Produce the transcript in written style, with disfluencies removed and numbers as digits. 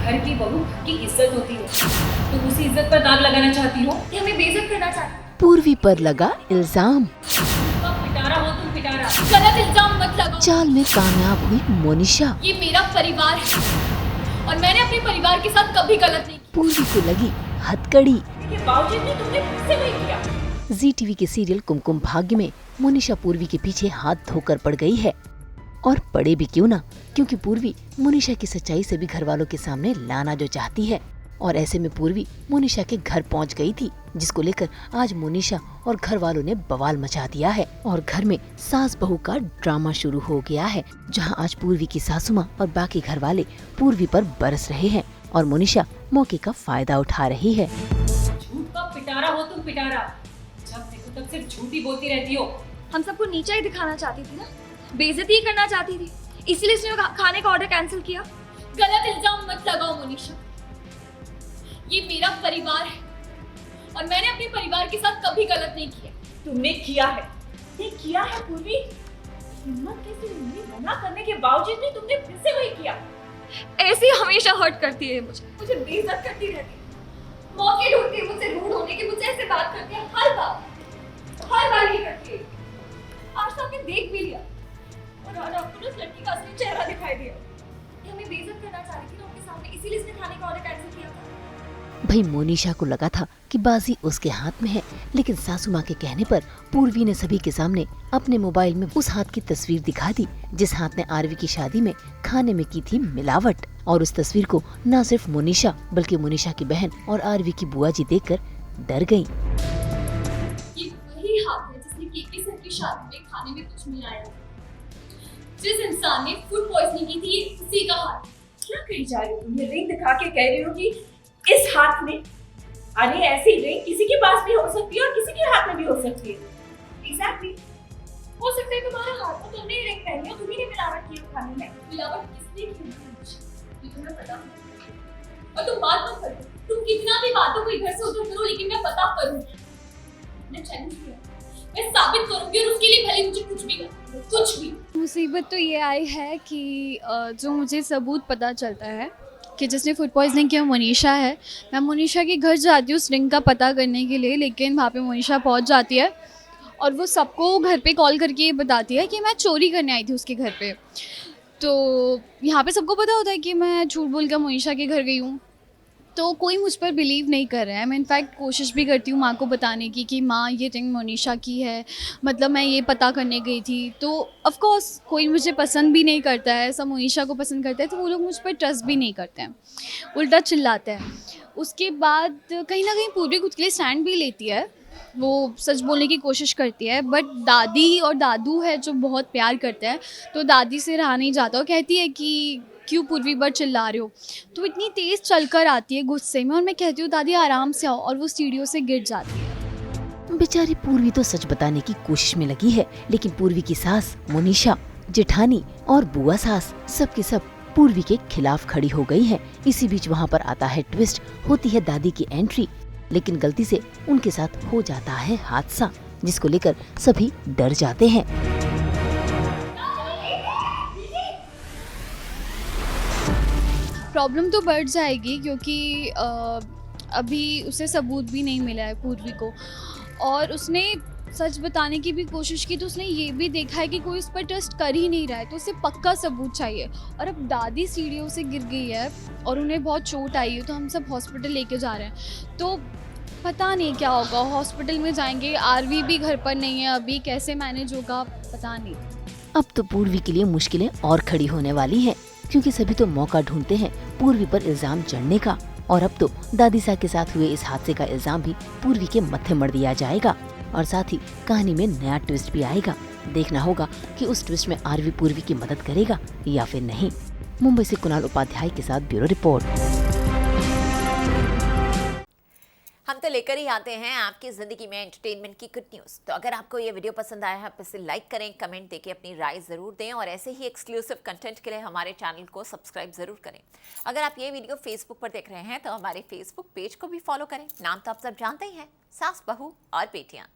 घर की बहू की इज्जत होती है। तुम उसी इज्जत पर दाग लगाना चाहती हो कि हमें बेइज्जत करना चाहती हो? पूर्वी पर लगा इल्जाम। पिटारा हो तुम, पिटारा। गलत इल्जाम मत लगाओ। चाल में कामयाब हुई मोनिशा। ये मेरा परिवार है और मैंने अपने परिवार के साथ कभी गलत नहीं किया। पूर्वी को लगी हथकड़ी। के बावजूद भी तुमने मुझसे नहीं किया। जी टीवी के सीरियल कुमकुम भाग्य में मोनिशा पूर्वी के पीछे हाथ धोकर पड़ गई है, और पड़े भी क्यों ना, क्योंकि पूर्वी मोनिशा की सच्चाई से भी घर वालों के सामने लाना जो चाहती है। और ऐसे में पूर्वी मोनिशा के घर पहुंच गई थी, जिसको लेकर आज मोनिशा और घर वालों ने बवाल मचा दिया है। और घर में सास बहू का ड्रामा शुरू हो गया है, जहां आज पूर्वी की सासू माँ और बाकी घर वाले पूर्वी पर बरस रहे हैं और मोनिशा मौके का फायदा उठा रही है। झूठ का पिटारा हो तुम, पिटारा। जब देखो तब सिर्फ झूठ ही बोलती रहती हो। हम सबको नीचा ही दिखाना चाहती थी ना, बेइज्जती ही करना चाहती थी, इसीलिए उसने खाने का ऑर्डर कैंसिल किया। गलत इल्जाम मत लगाओ मोनिशा। ये मेरा परिवार है और मैंने अपने परिवार के साथ कभी गलत नहीं किया। तुमने किया है, ये किया है पूर्वी। हिम्मत कैसे हुई? मना करने के बावजूद भी तुमने फिर से वही किया। ऐसे ही हमेशा हर्ट करती है मुझे बेइज्जत करती रहती है। मौके ढूंढती है मुझसे रूड होने के, मुझसे ऐसे बात करती है। हर बार ये करती है। आज तो आपने देख भी लिया और आज आपको उस लड़की का असली चेहरा दिखाई दिया। ये हमें बेइज्जत करना चाह रही थी ना उनके सामने, इसीलिए इसने खाने का ऑर्डर कैंसिल किया था। भाई मोनिशा को लगा था कि बाजी उसके हाथ में है, लेकिन सासू माँ के कहने पर पूर्वी ने सभी के सामने अपने मोबाइल में उस हाथ की तस्वीर दिखा दी, जिस हाथ ने आरवी की शादी में खाने में की थी मिलावट। और उस तस्वीर को न सिर्फ मोनिशा बल्कि मोनिशा की बहन और आरवी की बुआ जी देखकर डर गयी। ये वही हाथ है जिसने केके सर की शादी में खाने में कुछ मिलाया। जिस इंसान ने फूड पॉइजनिंग की थी, ये उसी का हाथ। क्या कही जा रही हो तुम? ये रिंग दिखा के कह रही हो कि इस हाथ में? अरे ऐसी रिंग किसी के पास भी हो सकती है और किसी के हाथ में भी हो सकती है। एग्जैक्टली। हो सकता है तुम्हारे हाथ में तुमने रिंग पहनी हो, तुम्ही ने मिलावट की हो खाने में। मिलावट किसने की है ये तुम्हें पता है? और तुम बात मत करो। तुम कितना भी बातों को इधर से उधर करो, लेकिन मैं पता करूंगी। मैं चैलेंज किया, मैं साबित करूंगी और उसके लिए भले मुझे कुछ भी करना, कुछ भी। मुसीबत तो ये आई है कि जो मुझे सबूत पता चलता है कि जिसने फूड पॉइजनिंग किया मोनिशा है। मैं मोनिशा के घर जाती हूँ उस रिंग का पता करने के लिए, लेकिन वहाँ पे मोनिशा पहुँच जाती है और वो सबको घर पे कॉल करके ये बताती है कि मैं चोरी करने आई थी उसके घर पे। तो यहाँ पे सबको पता होता है कि मैं झूठ बोल कर मोनिशा के घर गई हूँ, तो कोई मुझ पर बिलीव नहीं कर रहा है। मैं इनफैक्ट कोशिश भी करती हूँ माँ को बताने की कि माँ ये रिंग मोनिशा की है, मतलब मैं ये पता करने गई थी। तो ऑफ कोर्स कोई मुझे पसंद भी नहीं करता है, सब मोनिशा को पसंद करते हैं, तो वो लोग मुझ पर ट्रस्ट भी नहीं करते हैं, उल्टा चिल्लाते हैं। उसके बाद कहीं ना कहीं पूर्वी खुद के लिए स्टैंड भी लेती है, वो सच बोलने की कोशिश करती है, बट दादी और दादू है जो बहुत प्यार करते हैं, तो दादी से रहा नहीं जाता। वो कहती है कि क्यों पूर्वी पर चिल्ला रहे हो, तो इतनी तेज़ चलकर आती है गुस्से में, और मैं कहती हूँ दादी आराम से आओ, और वो सीढ़ियों से गिर जाती है। बेचारी पूर्वी तो सच बताने की कोशिश में लगी है, लेकिन पूर्वी की सास मोनिशा, जेठानी और बुआ सास सबके सब पूर्वी के खिलाफ खड़ी हो गई है। इसी बीच वहाँ पर आता है ट्विस्ट, होती है दादी की एंट्री, लेकिन गलती से उनके साथ हो जाता है हादसा, जिसको लेकर सभी डर जाते हैं। प्रॉब्लम तो बढ़ जाएगी क्योंकि अभी उसे सबूत भी नहीं मिला है पूर्वी को, और उसने सच बताने की भी कोशिश की, तो उसने ये भी देखा है कि कोई उस पर ट्रस्ट कर ही नहीं रहा है, तो उसे पक्का सबूत चाहिए। और अब दादी सीढ़ियों से गिर गई है और उन्हें बहुत चोट आई है, तो हम सब हॉस्पिटल लेके जा रहे हैं, तो पता नहीं क्या होगा। हॉस्पिटल में जाएंगे, आरवी भी घर पर नहीं है अभी, कैसे मैनेज होगा पता नहीं। अब तो पूर्वी के लिए मुश्किलें और खड़ी होने वाली हैं, क्योंकि सभी तो मौका ढूंढते हैं पूर्वी पर इल्जाम चढ़ने का, और अब तो दादी सा के साथ हुए इस हादसे का इल्जाम भी पूर्वी के मत्थे मर दिया जाएगा, और साथ ही कहानी में नया ट्विस्ट भी आएगा। देखना होगा कि उस ट्विस्ट में आरवी पूर्वी की मदद करेगा या फिर नहीं। मुंबई से कुणाल उपाध्याय के साथ ब्यूरो रिपोर्ट। हम तो लेकर ही आते हैं आपकी ज़िंदगी में एंटरटेनमेंट की गुड न्यूज़। तो अगर आपको ये वीडियो पसंद आया है, आप इसे लाइक करें, कमेंट देके अपनी राय ज़रूर दें, और ऐसे ही एक्सक्लूसिव कंटेंट के लिए हमारे चैनल को सब्सक्राइब ज़रूर करें। अगर आप ये वीडियो फेसबुक पर देख रहे हैं तो हमारे फेसबुक पेज को भी फॉलो करें। नाम तो आप सब जानते ही हैं, सास बहू और बेटियाँ।